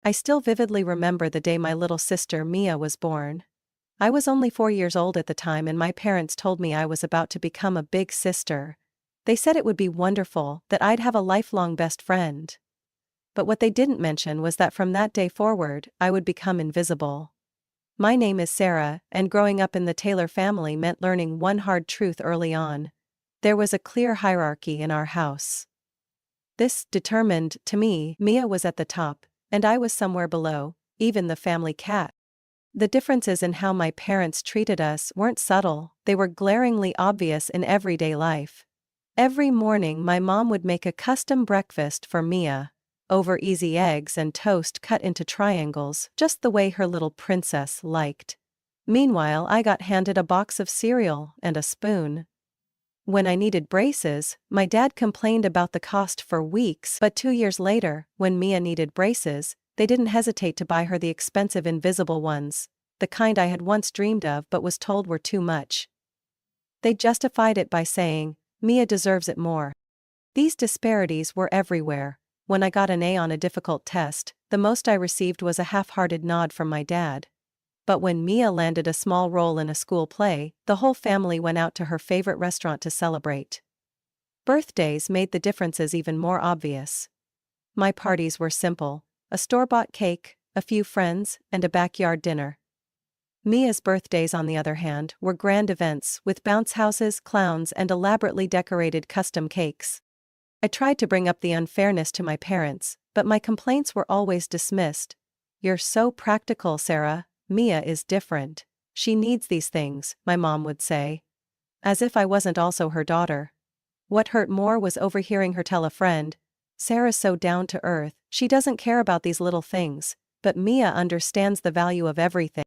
I still vividly remember the day my little sister Mia was born. I was only 4 years old at the time and my parents told me I was about to become a big sister. They said it would be wonderful, that I'd have a lifelong best friend. But what they didn't mention was that from that day forward, I would become invisible. My name is Sarah, and growing up in the Taylor family meant learning one hard truth early on. There was a clear hierarchy in our house. This determined, to me, Mia was at the top, and I was somewhere below, even the family cat. The differences in how my parents treated us weren't subtle, they were glaringly obvious in everyday life. Every morning my mom would make a custom breakfast for Mia. Over-easy eggs and toast cut into triangles, just the way her little princess liked. Meanwhile, I got handed a box of cereal and a spoon. When I needed braces, my dad complained about the cost for weeks, but 2 years later, when Mia needed braces, they didn't hesitate to buy her the expensive invisible ones, the kind I had once dreamed of but was told were too much. They justified it by saying, "Mia deserves it more." These disparities were everywhere. When I got an A on a difficult test, the most I received was a half-hearted nod from my dad. But when Mia landed a small role in a school play, the whole family went out to her favorite restaurant to celebrate. Birthdays made the differences even more obvious. My parties were simple: a store-bought cake, a few friends, and a backyard dinner. Mia's birthdays, on the other hand, were grand events with bounce houses, clowns, and elaborately decorated custom cakes. I tried to bring up the unfairness to my parents, but my complaints were always dismissed. "You're so practical, Sarah. Mia is different. She needs these things," my mom would say. As if I wasn't also her daughter. What hurt more was overhearing her tell a friend, "Sarah's so down to earth, she doesn't care about these little things, but Mia understands the value of everything."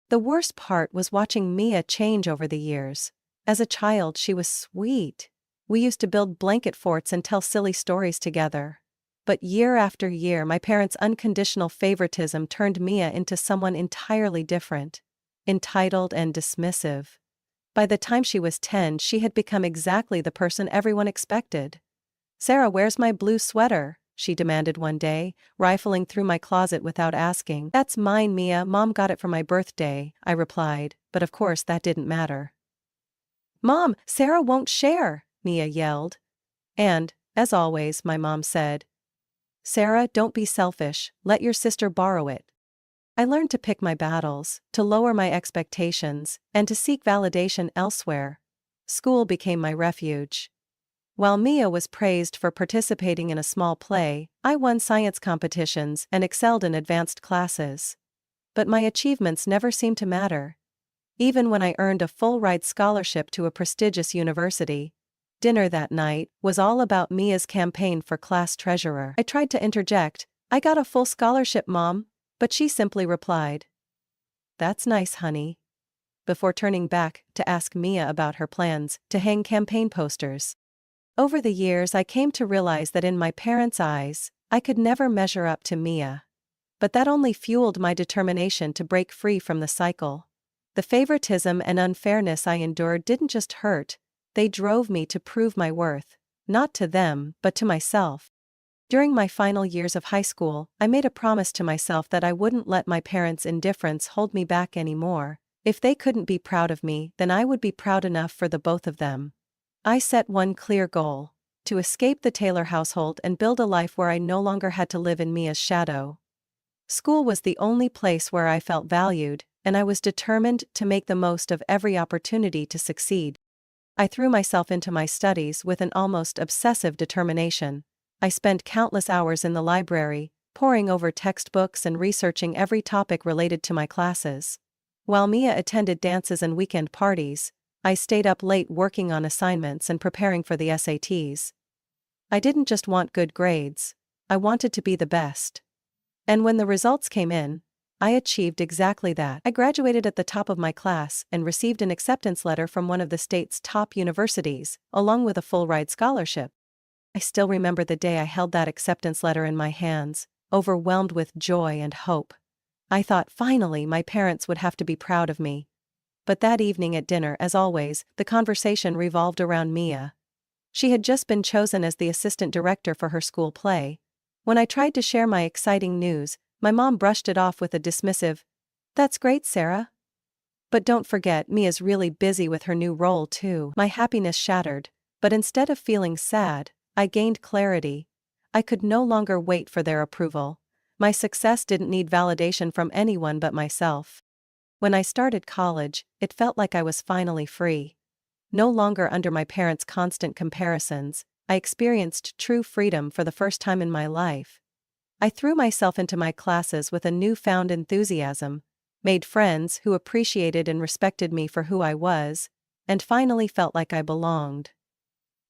The worst part was watching Mia change over the years. As a child, she was sweet. We used to build blanket forts and tell silly stories together. But year after year, my parents' unconditional favoritism turned Mia into someone entirely different. Entitled and dismissive. By the time she was 10, she had become exactly the person everyone expected. "Sarah, where's my blue sweater?" she demanded one day, rifling through my closet without asking. "That's mine, Mia. Mom got it for my birthday," I replied, but of course that didn't matter. "Mom, Sarah won't share," Mia yelled. And, as always, my mom said, "Sarah, don't be selfish, let your sister borrow it." I learned to pick my battles, to lower my expectations, and to seek validation elsewhere. School became my refuge. While Mia was praised for participating in a small play, I won science competitions and excelled in advanced classes. But my achievements never seemed to matter. Even when I earned a full-ride scholarship to a prestigious university, dinner that night was all about Mia's campaign for class treasurer. I tried to interject, "I got a full scholarship, Mom," but she simply replied, "That's nice, honey," before turning back to ask Mia about her plans to hang campaign posters. Over the years, I came to realize that in my parents' eyes, I could never measure up to Mia. But that only fueled my determination to break free from the cycle. The favoritism and unfairness I endured didn't just hurt, they drove me to prove my worth, not to them, but to myself. During my final years of high school, I made a promise to myself that I wouldn't let my parents' indifference hold me back anymore. If they couldn't be proud of me, then I would be proud enough for the both of them. I set one clear goal: to escape the Taylor household and build a life where I no longer had to live in Mia's shadow. School was the only place where I felt valued, and I was determined to make the most of every opportunity to succeed. I threw myself into my studies with an almost obsessive determination. I spent countless hours in the library, poring over textbooks and researching every topic related to my classes. While Mia attended dances and weekend parties, I stayed up late working on assignments and preparing for the SATs. I didn't just want good grades, I wanted to be the best. And when the results came in, I achieved exactly that. I graduated at the top of my class and received an acceptance letter from one of the state's top universities, along with a full-ride scholarship. I still remember the day I held that acceptance letter in my hands, overwhelmed with joy and hope. I thought finally my parents would have to be proud of me. But that evening at dinner, as always, the conversation revolved around Mia. She had just been chosen as the assistant director for her school play. When I tried to share my exciting news, My mom brushed it off with a dismissive, "That's great, Sarah. But don't forget, Mia's really busy with her new role too." My happiness shattered, but instead of feeling sad, I gained clarity. I could no longer wait for their approval. My success didn't need validation from anyone but myself. When I started college, it felt like I was finally free. No longer under my parents' constant comparisons, I experienced true freedom for the first time in my life. I threw myself into my classes with a newfound enthusiasm, made friends who appreciated and respected me for who I was, and finally felt like I belonged.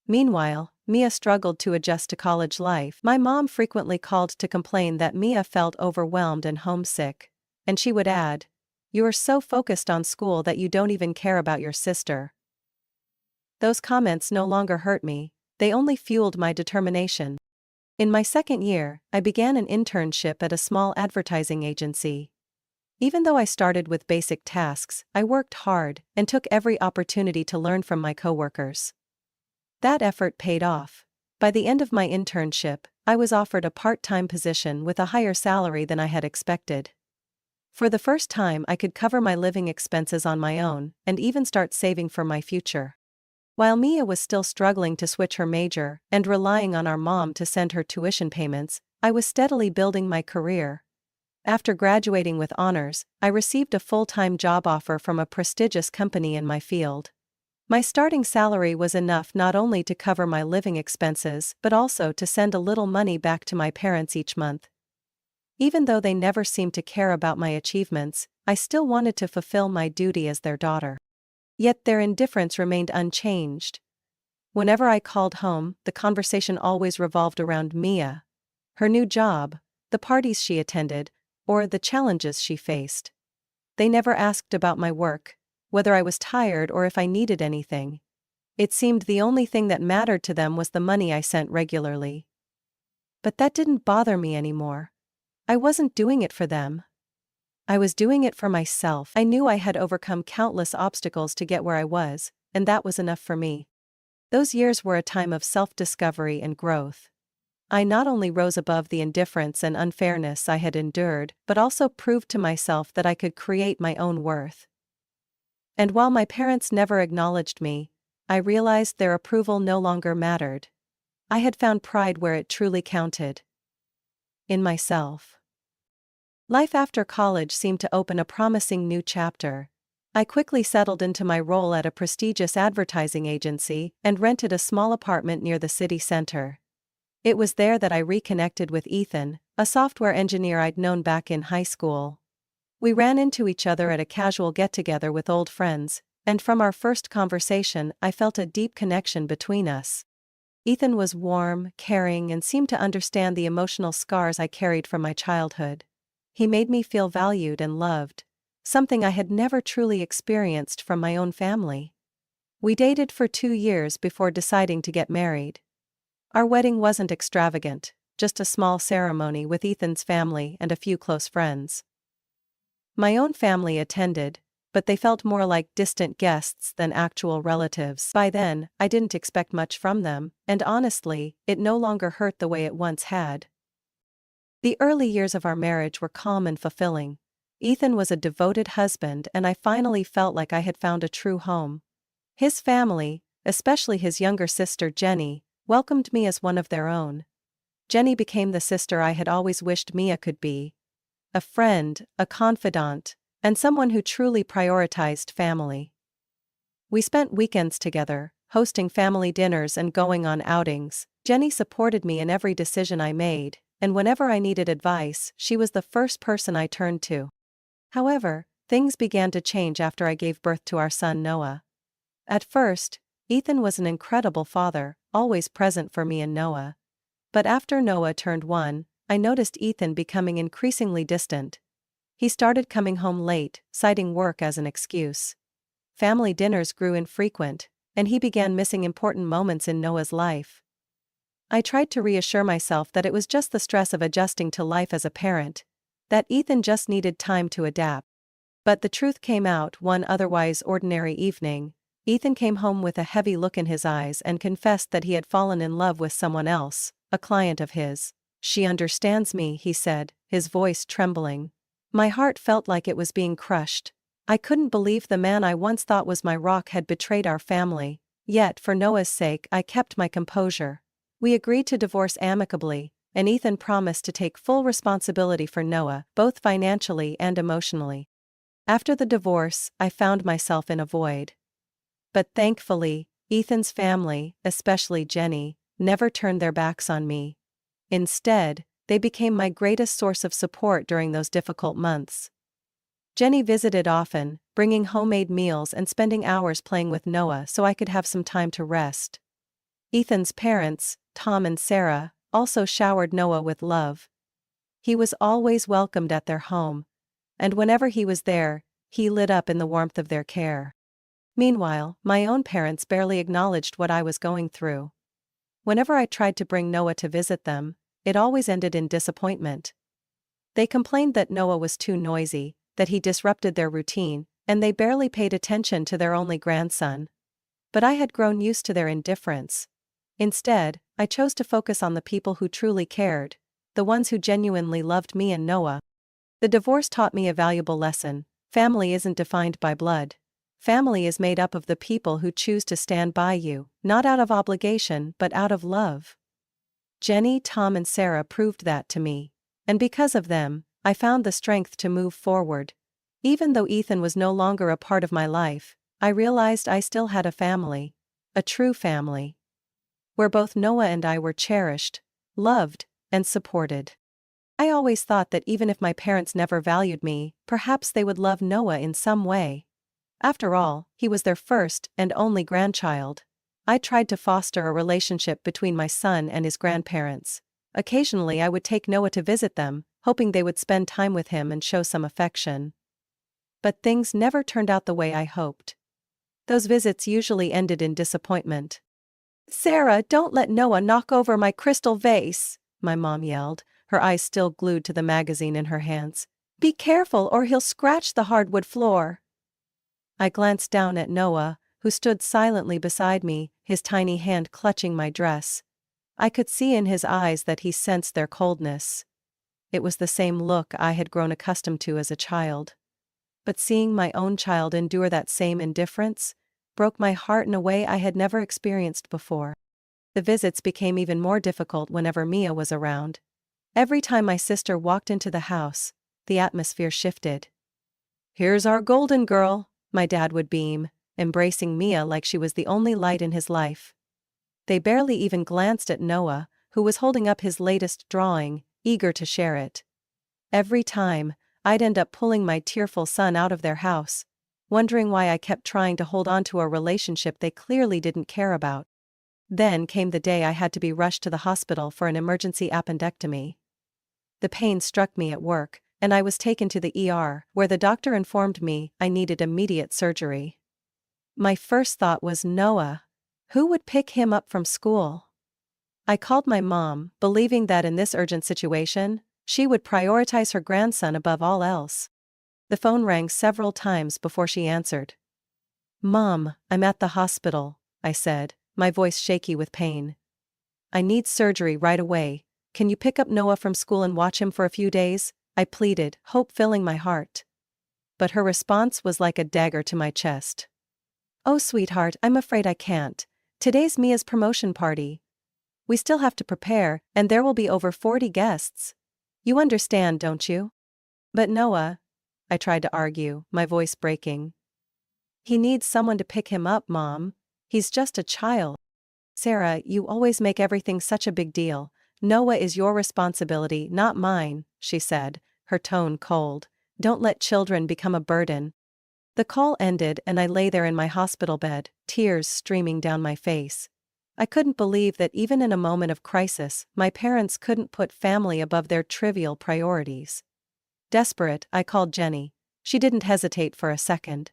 Meanwhile, Mia struggled to adjust to college life. My mom frequently called to complain that Mia felt overwhelmed and homesick, and she would add, "You are so focused on school that you don't even care about your sister." Those comments no longer hurt me, they only fueled my determination. In my second year, I began an internship at a small advertising agency. Even though I started with basic tasks, I worked hard and took every opportunity to learn from my coworkers. That effort paid off. By the end of my internship, I was offered a part-time position with a higher salary than I had expected. For the first time, I could cover my living expenses on my own and even start saving for my future. While Mia was still struggling to switch her major and relying on our mom to send her tuition payments, I was steadily building my career. After graduating with honors, I received a full-time job offer from a prestigious company in my field. My starting salary was enough not only to cover my living expenses but also to send a little money back to my parents each month. Even though they never seemed to care about my achievements, I still wanted to fulfill my duty as their daughter. Yet their indifference remained unchanged. Whenever I called home, the conversation always revolved around Mia, her new job, the parties she attended, or the challenges she faced. They never asked about my work, whether I was tired or if I needed anything. It seemed the only thing that mattered to them was the money I sent regularly. But that didn't bother me anymore. I wasn't doing it for them. I was doing it for myself. I knew I had overcome countless obstacles to get where I was, and that was enough for me. Those years were a time of self-discovery and growth. I not only rose above the indifference and unfairness I had endured, but also proved to myself that I could create my own worth. And while my parents never acknowledged me, I realized their approval no longer mattered. I had found pride where it truly counted. In myself. Life after college seemed to open a promising new chapter. I quickly settled into my role at a prestigious advertising agency and rented a small apartment near the city center. It was there that I reconnected with Ethan, a software engineer I'd known back in high school. We ran into each other at a casual get-together with old friends, and from our first conversation I felt a deep connection between us. Ethan was warm, caring, and seemed to understand the emotional scars I carried from my childhood. He made me feel valued and loved, something I had never truly experienced from my own family. We dated for 2 years before deciding to get married. Our wedding wasn't extravagant, just a small ceremony with Ethan's family and a few close friends. My own family attended, but they felt more like distant guests than actual relatives. By then, I didn't expect much from them, and honestly, it no longer hurt the way it once had. The early years of our marriage were calm and fulfilling. Ethan was a devoted husband, and I finally felt like I had found a true home. His family, especially his younger sister Jenny, welcomed me as one of their own. Jenny became the sister I had always wished Mia could be. A friend, a confidant, and someone who truly prioritized family. We spent weekends together, hosting family dinners and going on outings. Jenny supported me in every decision I made, and whenever I needed advice, she was the first person I turned to. However, things began to change after I gave birth to our son Noah. At first, Ethan was an incredible father, always present for me and Noah. But after Noah turned 1, I noticed Ethan becoming increasingly distant. He started coming home late, citing work as an excuse. Family dinners grew infrequent, and he began missing important moments in Noah's life. I tried to reassure myself that it was just the stress of adjusting to life as a parent, that Ethan just needed time to adapt. But the truth came out one otherwise ordinary evening. Ethan came home with a heavy look in his eyes and confessed that he had fallen in love with someone else, a client of his. "She understands me," he said, his voice trembling. My heart felt like it was being crushed. I couldn't believe the man I once thought was my rock had betrayed our family, yet for Noah's sake I kept my composure. We agreed to divorce amicably, and Ethan promised to take full responsibility for Noah, both financially and emotionally. After the divorce, I found myself in a void. But thankfully, Ethan's family, especially Jenny, never turned their backs on me. Instead, they became my greatest source of support during those difficult months. Jenny visited often, bringing homemade meals and spending hours playing with Noah so I could have some time to rest. Ethan's parents, Tom and Sarah, also showered Noah with love. He was always welcomed at their home, and whenever he was there, he lit up in the warmth of their care. Meanwhile, my own parents barely acknowledged what I was going through. Whenever I tried to bring Noah to visit them, it always ended in disappointment. They complained that Noah was too noisy, that he disrupted their routine, and they barely paid attention to their only grandson. But I had grown used to their indifference. Instead, I chose to focus on the people who truly cared, the ones who genuinely loved me and Noah. The divorce taught me a valuable lesson: family isn't defined by blood. Family is made up of the people who choose to stand by you, not out of obligation but out of love. Jenny, Tom and Sarah proved that to me. And because of them, I found the strength to move forward. Even though Ethan was no longer a part of my life, I realized I still had a family. A true family. Where both Noah and I were cherished, loved, and supported. I always thought that even if my parents never valued me, perhaps they would love Noah in some way. After all, he was their first and only grandchild. I tried to foster a relationship between my son and his grandparents. Occasionally I would take Noah to visit them, hoping they would spend time with him and show some affection. But things never turned out the way I hoped. Those visits usually ended in disappointment. "Sarah, don't let Noah knock over my crystal vase," my mom yelled, her eyes still glued to the magazine in her hands. "Be careful or he'll scratch the hardwood floor." I glanced down at Noah, who stood silently beside me, his tiny hand clutching my dress. I could see in his eyes that he sensed their coldness. It was the same look I had grown accustomed to as a child. But seeing my own child endure that same indifference broke my heart in a way I had never experienced before. The visits became even more difficult whenever Mia was around. Every time my sister walked into the house, the atmosphere shifted. "Here's our golden girl," my dad would beam, embracing Mia like she was the only light in his life. They barely even glanced at Noah, who was holding up his latest drawing, eager to share it. Every time, I'd end up pulling my tearful son out of their house, wondering why I kept trying to hold on to a relationship they clearly didn't care about. Then came the day I had to be rushed to the hospital for an emergency appendectomy. The pain struck me at work, and I was taken to the ER, where the doctor informed me I needed immediate surgery. My first thought was Noah. Who would pick him up from school? I called my mom, believing that in this urgent situation, she would prioritize her grandson above all else. The phone rang several times before she answered. "Mom, I'm at the hospital," I said, my voice shaky with pain. "I need surgery right away. Can you pick up Noah from school and watch him for a few days?" I pleaded, hope filling my heart. But her response was like a dagger to my chest. "Oh sweetheart, I'm afraid I can't. Today's Mia's promotion party. We still have to prepare, and there will be over 40 guests. You understand, don't you?" "But Noah," I tried to argue, my voice breaking. "He needs someone to pick him up, Mom. He's just a child." "Sarah, you always make everything such a big deal. Noah is your responsibility, not mine," she said, her tone cold. "Don't let children become a burden." The call ended and I lay there in my hospital bed, tears streaming down my face. I couldn't believe that even in a moment of crisis, my parents couldn't put family above their trivial priorities. Desperate, I called Jenny. She didn't hesitate for a second.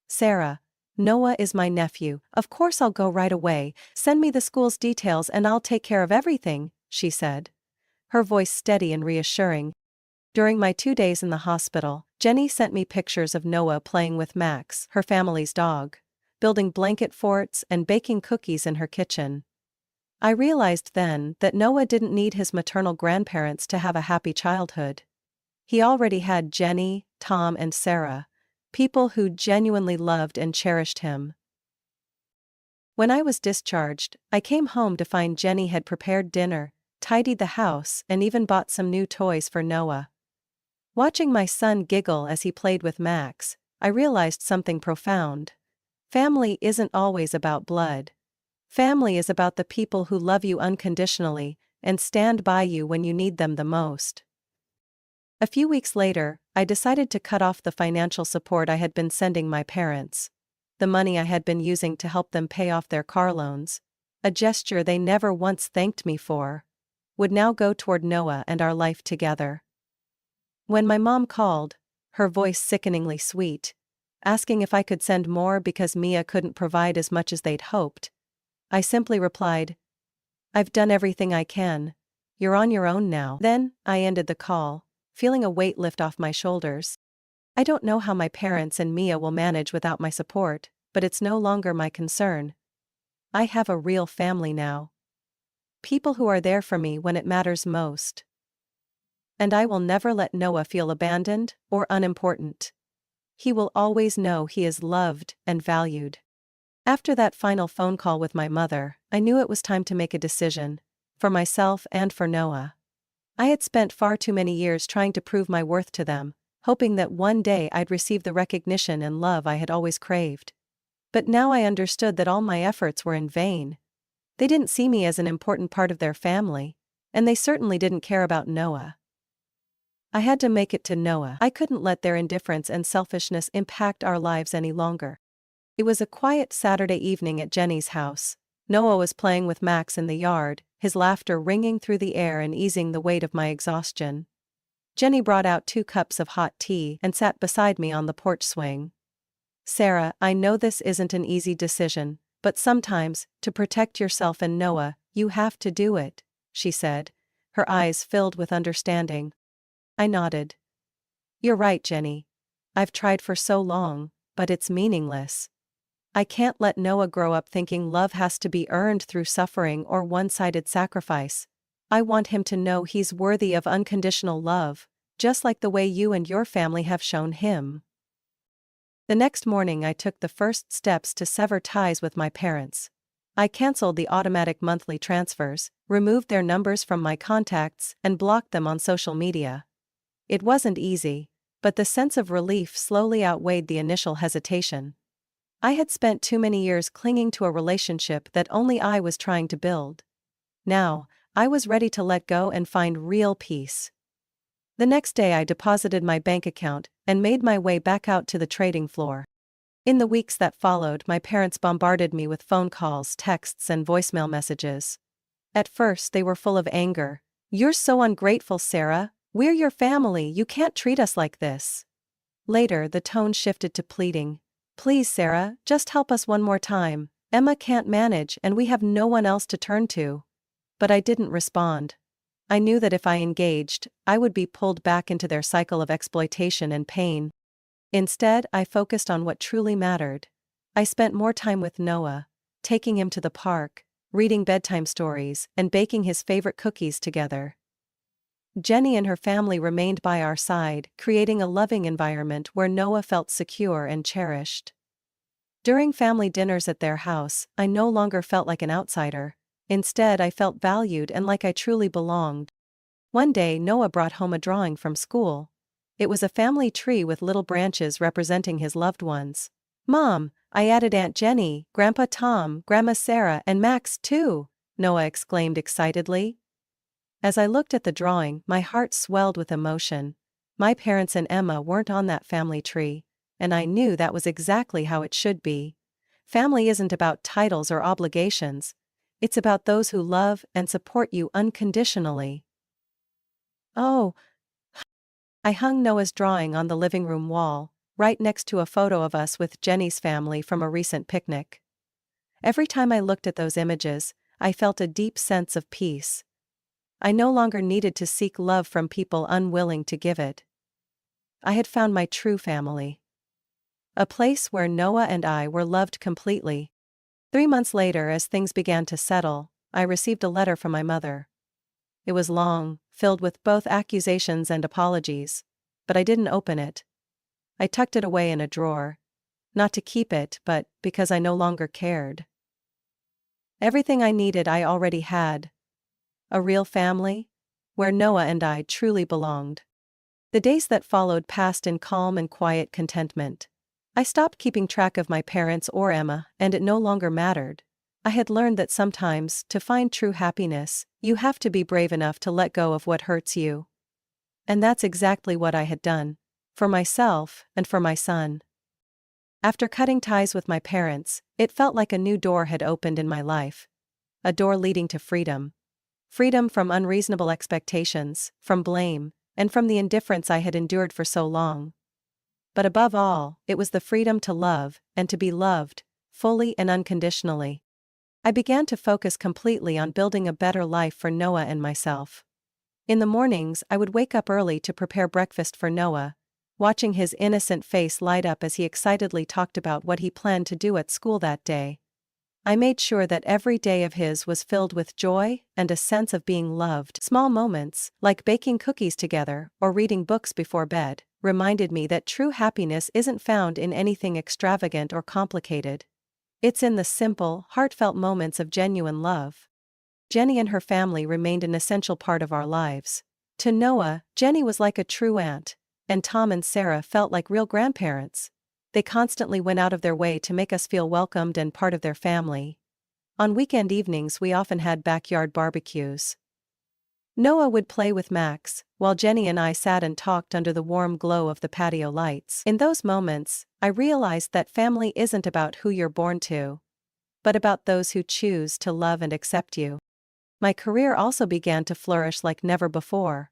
"Sarah, Noah is my nephew. Of course I'll go right away. Send me the school's details and I'll take care of everything," she said. Her voice steady and reassuring. During my 2 days in the hospital, Jenny sent me pictures of Noah playing with Max, her family's dog, building blanket forts and baking cookies in her kitchen. I realized then that Noah didn't need his maternal grandparents to have a happy childhood. He already had Jenny, Tom, and Sarah, people who genuinely loved and cherished him. When I was discharged, I came home to find Jenny had prepared dinner, tidied the house, and even bought some new toys for Noah. Watching my son giggle as he played with Max, I realized something profound. Family isn't always about blood. Family is about the people who love you unconditionally and stand by you when you need them the most. A few weeks later, I decided to cut off the financial support I had been sending my parents. The money I had been using to help them pay off their car loans, a gesture they never once thanked me for, would now go toward Noah and our life together. When my mom called, her voice sickeningly sweet, asking if I could send more because Mia couldn't provide as much as they'd hoped, I simply replied, "I've done everything I can. You're on your own now." Then, I ended the call, feeling a weight lift off my shoulders. I don't know how my parents and Mia will manage without my support, but it's no longer my concern. I have a real family now. People who are there for me when it matters most. And I will never let Noah feel abandoned or unimportant. He will always know he is loved and valued. After that final phone call with my mother, I knew it was time to make a decision, for myself and for Noah. I had spent far too many years trying to prove my worth to them, hoping that one day I'd receive the recognition and love I had always craved. But now I understood that all my efforts were in vain. They didn't see me as an important part of their family, and they certainly didn't care about Noah. I had to make it to Noah. I couldn't let their indifference and selfishness impact our lives any longer. It was a quiet Saturday evening at Jenny's house. Noah was playing with Max in the yard, his laughter ringing through the air and easing the weight of my exhaustion. Jenny brought out 2 cups of hot tea and sat beside me on the porch swing. "Sarah, I know this isn't an easy decision, but sometimes, to protect yourself and Noah, you have to do it," she said, her eyes filled with understanding. I nodded. "You're right, Jenny. I've tried for so long, but it's meaningless. I can't let Noah grow up thinking love has to be earned through suffering or one-sided sacrifice. I want him to know he's worthy of unconditional love, just like the way you and your family have shown him." The next morning I took the first steps to sever ties with my parents. I canceled the automatic monthly transfers, removed their numbers from my contacts, and blocked them on social media. It wasn't easy, but the sense of relief slowly outweighed the initial hesitation. I had spent too many years clinging to a relationship that only I was trying to build. Now, I was ready to let go and find real peace. The next day I deposited my bank account and made my way back out to the trading floor. In the weeks that followed, my parents bombarded me with phone calls, texts, and voicemail messages. At first they were full of anger. "You're so ungrateful, Sarah. We're your family, you can't treat us like this." Later the tone shifted to pleading. "Please, Sarah, just help us one more time. Emma can't manage and we have no one else to turn to." But I didn't respond. I knew that if I engaged, I would be pulled back into their cycle of exploitation and pain. Instead, I focused on what truly mattered. I spent more time with Noah, taking him to the park, reading bedtime stories, and baking his favorite cookies together. Jenny and her family remained by our side, creating a loving environment where Noah felt secure and cherished. During family dinners at their house, I no longer felt like an outsider. Instead, I felt valued and like I truly belonged. One day, Noah brought home a drawing from school. It was a family tree with little branches representing his loved ones. "Mom, I added Aunt Jenny, Grandpa Tom, Grandma Sarah, and Max too," Noah exclaimed excitedly. As I looked at the drawing, my heart swelled with emotion. My parents and Emma weren't on that family tree, and I knew that was exactly how it should be. Family isn't about titles or obligations. It's about those who love and support you unconditionally. Oh. I hung Noah's drawing on the living room wall, right next to a photo of us with Jenny's family from a recent picnic. Every time I looked at those images, I felt a deep sense of peace. I no longer needed to seek love from people unwilling to give it. I had found my true family. A place where Noah and I were loved completely. 3 months later, as things began to settle, I received a letter from my mother. It was long, filled with both accusations and apologies. but I didn't open it. I tucked it away in a drawer. Not to keep it, but because I no longer cared. Everything I needed I already had. A real family, where Noah and I truly belonged. The days that followed passed in calm and quiet contentment. I stopped keeping track of my parents or Emma, and it no longer mattered. I had learned that sometimes, to find true happiness, you have to be brave enough to let go of what hurts you. And that's exactly what I had done. For myself, and for my son. After cutting ties with my parents, it felt like a new door had opened in my life. A door leading to freedom. Freedom from unreasonable expectations, from blame, and from the indifference I had endured for so long. But above all, it was the freedom to love, and to be loved, fully and unconditionally. I began to focus completely on building a better life for Noah and myself. In the mornings, I would wake up early to prepare breakfast for Noah, watching his innocent face light up as he excitedly talked about what he planned to do at school that day. I made sure that every day of his was filled with joy and a sense of being loved. Small moments, like baking cookies together or reading books before bed, reminded me that true happiness isn't found in anything extravagant or complicated. It's in the simple, heartfelt moments of genuine love. Jenny and her family remained an essential part of our lives. To Noah, Jenny was like a true aunt, and Tom and Sarah felt like real grandparents. They constantly went out of their way to make us feel welcomed and part of their family. On weekend evenings we often had backyard barbecues. Noah would play with Max, while Jenny and I sat and talked under the warm glow of the patio lights. In those moments, I realized that family isn't about who you're born to, but about those who choose to love and accept you. My career also began to flourish like never before.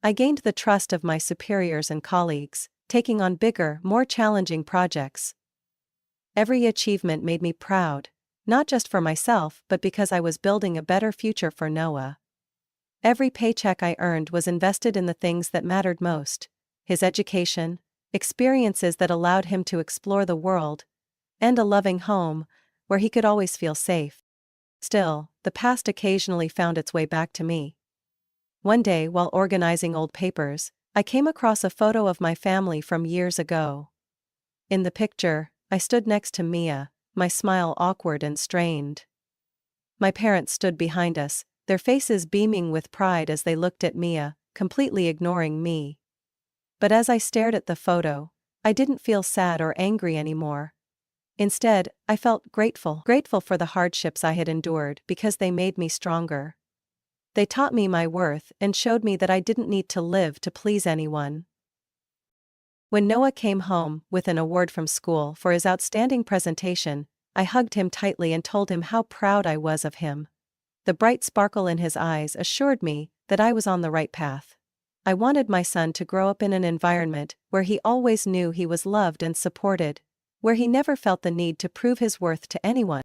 I gained the trust of my superiors and colleagues, taking on bigger, more challenging projects. Every achievement made me proud, not just for myself but because I was building a better future for Noah. Every paycheck I earned was invested in the things that mattered most: his education, experiences that allowed him to explore the world, and a loving home, where he could always feel safe. Still, the past occasionally found its way back to me. One day, while organizing old papers, I came across a photo of my family from years ago. In the picture, I stood next to Mia, my smile awkward and strained. My parents stood behind us, their faces beaming with pride as they looked at Mia, completely ignoring me. But as I stared at the photo, I didn't feel sad or angry anymore. Instead, I felt grateful for the hardships I had endured because they made me stronger. They taught me my worth and showed me that I didn't need to live to please anyone. When Noah came home with an award from school for his outstanding presentation, I hugged him tightly and told him how proud I was of him. The bright sparkle in his eyes assured me that I was on the right path. I wanted my son to grow up in an environment where he always knew he was loved and supported, where he never felt the need to prove his worth to anyone.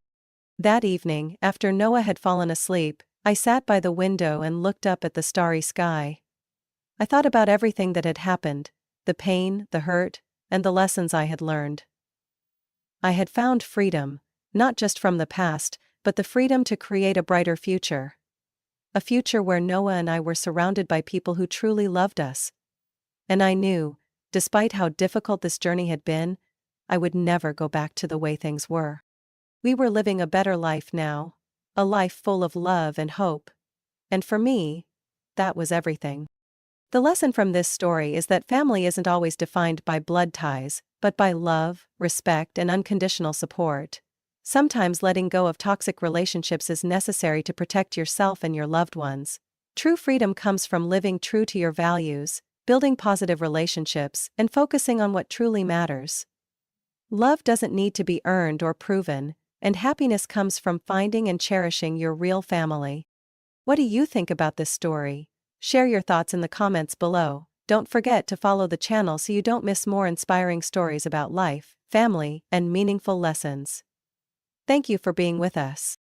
That evening, after Noah had fallen asleep, I sat by the window and looked up at the starry sky. I thought about everything that had happened, the pain, the hurt, and the lessons I had learned. I had found freedom, not just from the past, but the freedom to create a brighter future. A future where Noah and I were surrounded by people who truly loved us. And I knew, despite how difficult this journey had been, I would never go back to the way things were. We were living a better life now, a life full of love and hope. And for me, that was everything. The lesson from this story is that family isn't always defined by blood ties, but by love, respect, and unconditional support. Sometimes letting go of toxic relationships is necessary to protect yourself and your loved ones. True freedom comes from living true to your values, building positive relationships, and focusing on what truly matters. Love doesn't need to be earned or proven, and happiness comes from finding and cherishing your real family. What do you think about this story? Share your thoughts in the comments below. Don't forget to follow the channel so you don't miss more inspiring stories about life, family, and meaningful lessons. Thank you for being with us.